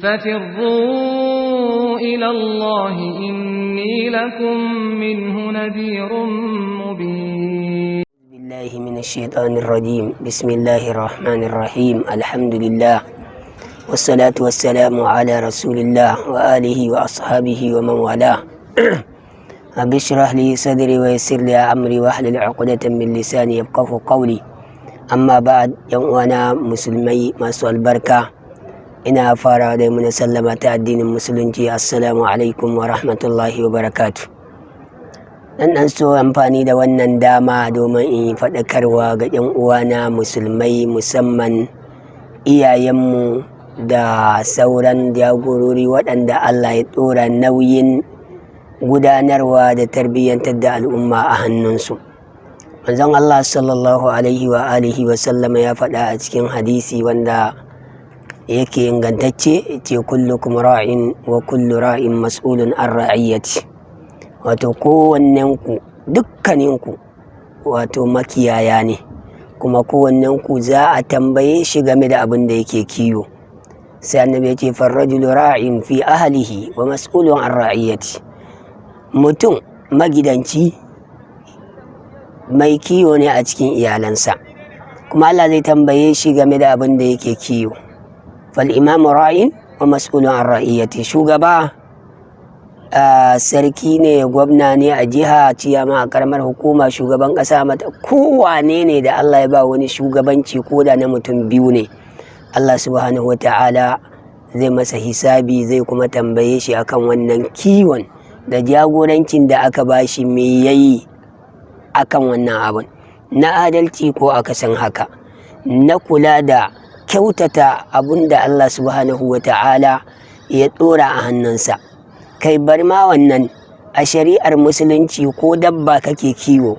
ففروا إلى الله إني لكم منه نذير مبين. بالله من الشيطان الرجيم. بسم الله الرحمن الرحيم. الحمد لله والصلاة والسلام على رسول الله وآله وأصحابه ومن والاه. رب اشرح لي صدري ويسر لي أمري واحلل عقدة من لساني يفقهوا قولي. أما بعد، يوم وانا مسلمي masu albarka, ina fara da mu sallama ta addinin musulunci. Assalamu alaikum wa rahmatullahi wa barakatuh. Dan so amfani da wannan dama domin in faɗakarwa ga 'yan uwana musulmai, musamman iyayenmu da sauran jagorori waɗanda Allah ya ɗora nauyin gudanarwa da tarbiyyantar da al'umma a hannunsu. Manzon Allah sallallahu alaihi wa alihi wa sallama ya faɗa a cikin hadisi wanda yake ingantacce, ce kullukum ra'in wa kullu ra'in mas'ulun an ra'iyyati. Wato kowannenku, dukkaninku wato makiyaya ne, kuma kowannenku za a tambaye shi game da abin da yake kiwo. Sai annabi ya ce farrajulu ra'in fi ahlihi wa mas'ulun an ra'iyyati. Mutum magidanci mai kiwo ne a cikin iyalansa, kuma Allah zai tambaye shi game da abin da yake kiwo. Fal imamu ra'in wa mas'ulun an ra'iyyati. Shugaba sarki ne, gwamna ne a jiha, ciyama a karamar hukuma, shugaban ƙasa, mata kowane ne da Allah ya ba wani shugabanci ko da na mutum biyu ne, Allah subhanahu wa ta'ala zai masa hisabi, zai kuma tambaye shi akan wannan kiwon da jagorancin da aka ba shi, me yayi akan wannan abun na adalci ko akasin haka, na kula da kyautata abun da Allah subhanahu wa ta'ala ya ɗora a hannunsa. Kai bar ma wannan, a shari'ar musulunci ko dabba kake kiwo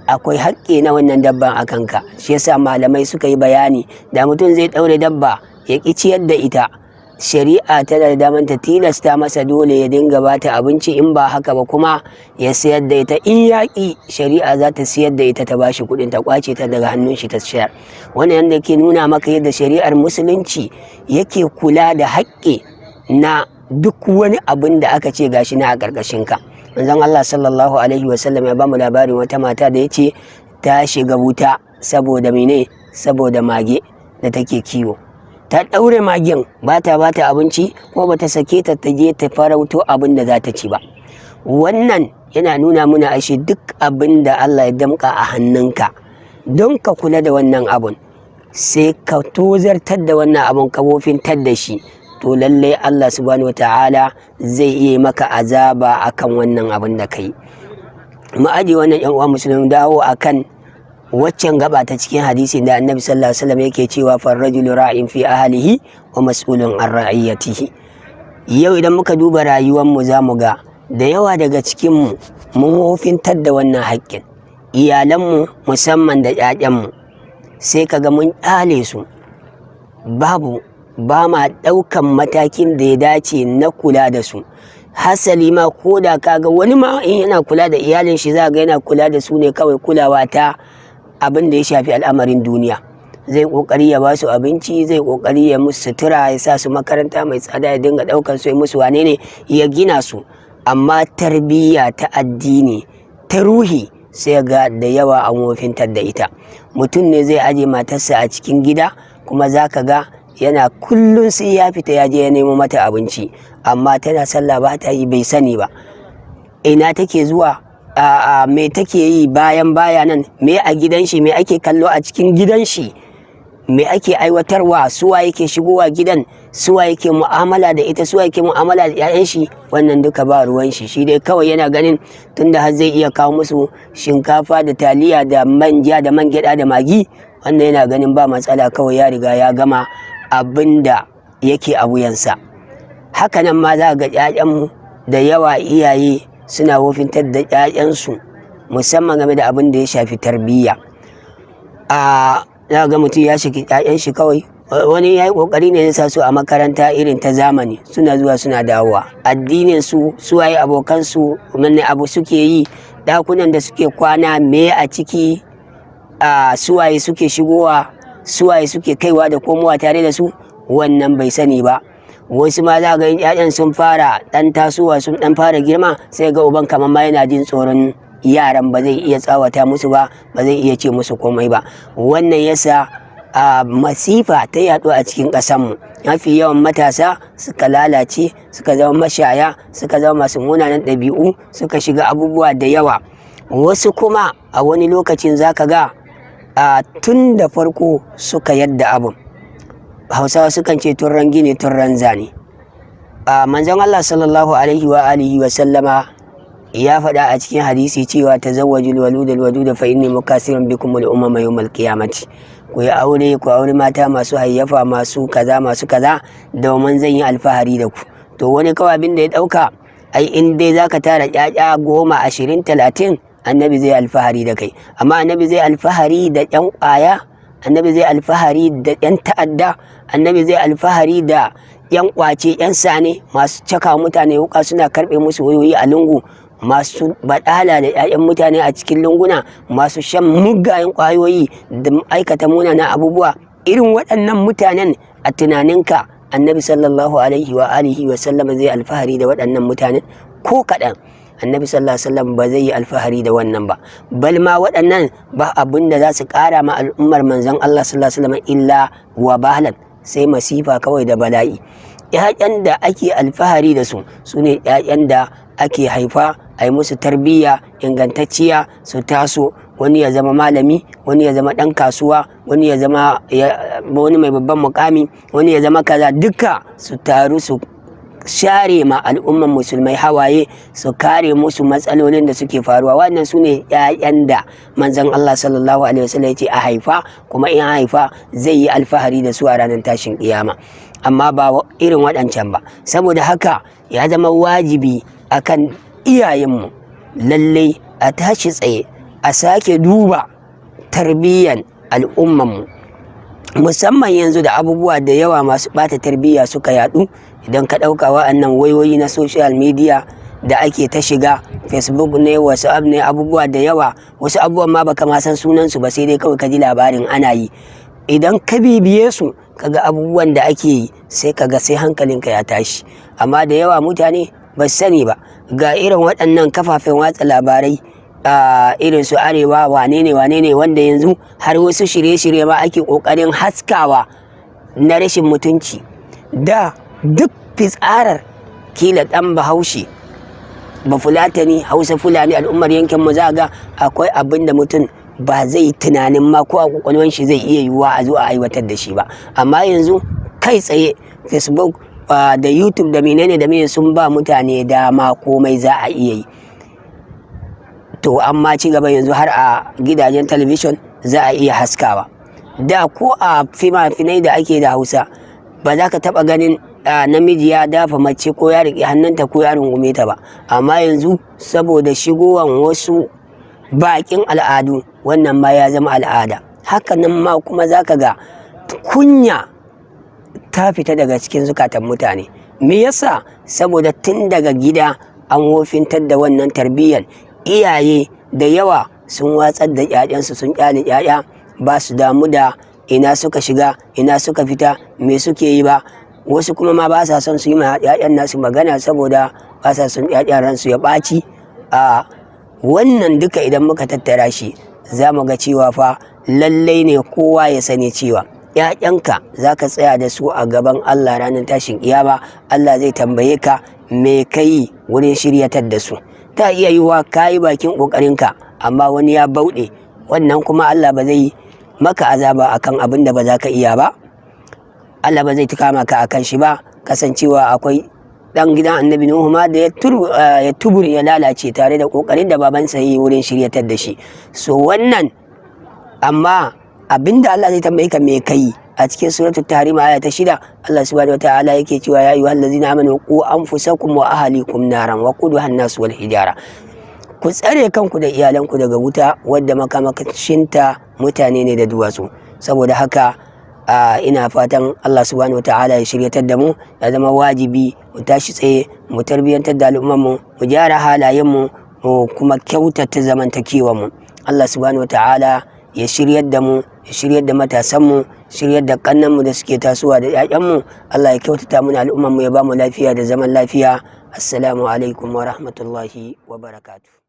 akwai haƙƙi na wannan dabban a kanka. Shi yasa malamai suka yi bayani, da mutum zai ɗaure dabba ya ƙi ciyar da ita, shari'a tana da damar ta tilasta masa dole ya dinga bata abinci, in ba haka ba kuma ya sayar da ita. In yaƙi, shari'a za ta siyar da ita, ta bashi kuɗin, ta ƙwace ta daga hannun shi ta shayar. Wannan yadda ke nuna maka yadda shari'ar musulunci yake kula da haƙƙi na duk wani abin da aka ce gashi na a ƙarƙashin ka. Manzon Allah sallallahu alaihi wasallam ya bamu labarin wata mata da ya ce ta shiga wuta saboda mene? Saboda mage da take kiwo. Ta ɗaure magen, ba ta abinci, ko ba ta sake ta je ta farauto abin da za ta ci ba. Wannan yana nuna muna ashe duk abin da Allah ya damƙa a hannunka, don ka kula da wannan abun, sai ka tozartar da wannan abun, ka wofintar da shi, to lallai Allah subhanahu wata'ala zai iya maka azaba akan wannan abin da kai. Mu aje wannan, yan uwa musulmi, dawo akan waccan gaba ta cikin hadisi da annabi sallallahu alaihi wasallam yake cewa farrajulu ra'in fi ahlihi wa mas'ulun an ra'iyatihi. Yau idan muka duba rayuwar mu zamu ga da yawa daga cikin mu mun wofintar da wannan haƙƙin. Iyalan mu, musamman da ƴaƴan mu, sai kaga mun ƙyale su, ba ma ɗaukan matakin da ya dace na kula da su. Hasali ma ko da kaga wani ma in yana kula da iyalin shi, za ga yana kula da su ne kawai kulawa ta abin da ya shafi al'amarin duniya. Zai kokari ya ba su abinci, zai kokari ya musu sutura, ya sa su makaranta mai tsada, ya dinga daukar su, ya musu wane ne, ya gina su. Amma tarbiyya ta addini, ta ruhi, sai ga da yawa an wofintar da ita. Mutum ne zai aje matarsa a cikin gida, kuma za ka ga yana kullum sai ya fita ya je ya nemo mata abinci, amma tana sallah ba ta yi, bai sani ba. Ina take zuwa? Me take yi bayan nan? Me a gidan shi? Me ake kallo a cikin gidan shi? Me ake aiwatarwa? Suwa yake shigowa gidan? Suwa yake mu'amala da ita? Suwa yake mu'amala da 'ya'yan shi? Wannan duka ba ruwan shi. Shi dai kawai yana ganin tunda har zai iya kawo musu shinkafa da taliya da manja da man gyaɗa da magi, wannan yana ganin ba matsala, kawai ya riga ya gama abin da yake a wuyansa. Hakanan ma za ga 'ya'yanmu da yawa, iyaye suna wofintar da 'ya'yansu, musamman game da abin da ya shafi tarbiyya. Za ga mutum ya shiki 'ya'yan shi kawai, wani ya yi ƙoƙari ne ya sa su a makaranta irin ta zamani, suna zuwa suna dawowa. Addinin su, suwaye abokansu, wanne abu suke yi, ɗakunan da suke kwana, me a ciki, suwaye suke shigowa, suwaye suke kaiwa da komowa tare da su, wannan bai sani ba. wasu ma za ga ƴaƴan sun fara ɗan tasowa, sun ɗan fara girma, sai ga uban kamar ma yana jin tsoron yaran, ba zai iya tsawata musu ba, ba zai iya ce musu komai ba. Wannan yasa masifa ta yaɗu a cikin ƙasanmu. Mafi yawan matasa suka lalace, suka zama mashaya, suka zama masu munanan ɗabi'u, suka shiga abubuwa da yawa. Wasu kuma a wani lokacin zaka ga tun da farko suka yadda abin. Hausawa sukan ce turren gini turren zane. Manzon Allah sallallahu alaihi wa alihi wa sallama ya faɗa a cikin hadisi cewa tazawwajul waluda fa inni mukasirun bikum al umama yawmal qiyamati. Ku yi aure, ku aure mata masu hayyafa, masu kaza domin zan yi alfahari da ku. To wani kawai abin da ya ɗauka, ai in dai zaka tara ƴaƴa 10, 20, 30, annabi zai alfahari da kai. Amma annabi zai alfahari da ƴan ƙwaya, annabi zai alfahari da ƴan ta'adda, annabi zai alfahari da ƴan ƙwace, ƴan sane masu caka mutane wuƙa suna karɓe musu wayoyi a lungu, masu baɗala da 'ya'yan mutane a cikin lunguna, masu shan mugayen ƙwayoyi da aikata munanan abubuwa. Irin waɗannan mutanen a tunaninka annabi sallallahu alaihi wa alihi wa sallam zai alfahari da waɗannan mutanen? Ko kaɗan. Annabi sallallahu alaihi wa sallam ba zai yi alfahari da wannan ba. Bal ma waɗannan ba abin da za su ƙara ma al'ummar manzon Allah sallallahu alaihi wa sallam illa wabalan, sai masifa kawai da bala'i. 'Ya'yan da ake alfahari da su ne 'ya'yan da ake haifa a yi musu tarbiyya ingantacciya, su taso, wani ya zama malami, wani ya zama ɗan kasuwa, wani ya zama wani mai babban mukami, wani ya zama kaza, duka su taru su share ma al'umman musulmai hawaye, su kare musu matsalolin da suke faruwa. Wannan su ne 'ya'yan da manzon Allah sallallahu alaihi wasallam ya ce a haifa, kuma in haifa zai yi alfahari da su a ranar tashin kiyama. Amma ba irin waɗancan ba. Saboda haka ya zama wajibi akan iyayenmu lallai a tashi tsaye, a sake duba tarbiyyan al'ummanmu, musamman yanzu da abubuwa da yawa masu ɓata tarbiyya suka yaɗu. Idan ka ɗauka wa'annan wayoyi na social media da ake ta shiga, Facebook ne, WhatsApp ne, abubuwa da yawa, wasu abubuwan ma baka ma san sunansu ba, sai dai kawai ka ji labarin ana yi. Idan ka bibiye su kaga abubuwan da ake yi, sai kaga sai hankalinka ya tashi. Amma da yawa mutane ba su sani ba. Ga irin waɗannan kafafen watsa labarai irin su Arewa, wane ne wanda yanzu har wasu shirye-shirye ma ake ƙoƙarin haskawa na rashin mutunci. Da duk fitsarar kila ɗan Bahaushe, Bafulatani, Hausa, Fulani, al'ummar yankinmu, za ga akwai abin da mutum ba zai tunanin ma ko a ƙwaƙwalwan shi zai iya yiwuwa a zo a aiwatar da shi ba. Amma yanzu kai tsaye Facebook da YouTube da menene sun ba mutane dama komai za a iya yi. To amma ci gaba yanzu har a gidajen talabijin za a iya haskawa. Da ko a fina-finai da ake da Hausa ba za ka taɓa ganin namiji ya dafa mace ko ya riƙe hannunta ko ya rungume ta ba. Amma yanzu saboda shigowan wasu baƙin al'adu, wannan ma ya zama al'ada. Hakanan ma kuma za ka ga kunya ta fita daga cikin zukatan mutane. Me yasa? Saboda tun daga gida an wofintar da wannan tarbiyyar. Iyaye da yawa sun watsar da 'ya'yansu, sun ƙyale 'ya'ya, ba su damu da ina suka shiga, ina suka fita, me suke yi ba. Wasu kuma ma ba sa son su yi ma 'ya'yan nasu magana, saboda ba sa son 'ya'yan ransu ya ɓaci. Wannan duka idan muka tattara shi, za mu ga cewa fa lallai ne kowa ya sani cewa 'ya'yanka za ka tsaya da su a gaban Allah ranar tashin kiyama. Allah zai tambaye ka me kai wurin shiryatar da su. Ta iya yiwuwa ka yi bakin ƙoƙarinka, amma wani ya bauɗe. Wannan kuma Allah ba zai maka azaba akan abin da ba za ka iya ba. Allah ba zai kama ka akan shi ba, kasancewa akwai ɗan gidan annabi Nuhu ma da ya tuburi, ya lalace tare da ƙoƙarin da babansa yi wurin shiryatar da shi. So wannan, amma abinda Allah zai tambaye ka me kai a cikin suratul tahrim aya ta 6, Allah subhanahu wataala yake cewa ya ayyuhal ladzina amanu qu anfusakum wa ahlikum naran wa quduha an-nas wal hijara. Ku tsare kanku da iyalanku daga wuta wadda makamashinta mutane ne da duwatsu. Saboda haka ina fatan Allah subhanahu wataala ya shiryatar da mu. Ya zama wajibi mu tashi tsaye, mu tarbiyantar da al'ummarmu, mu gyara halayenmu, mu kuma kyautata zamantakewar mu. Allah subhanahu wataala ya shiryar da mu, ya shiryar da matasanmu, shiryar da kannanmu da suke tasowa da 'ya'yanmu. Allah ya kyautata mana al'ummarmu, ya ba mu lafiya da zaman lafiya. Assalamu alaikum wa rahmatullahi wa barakatuh.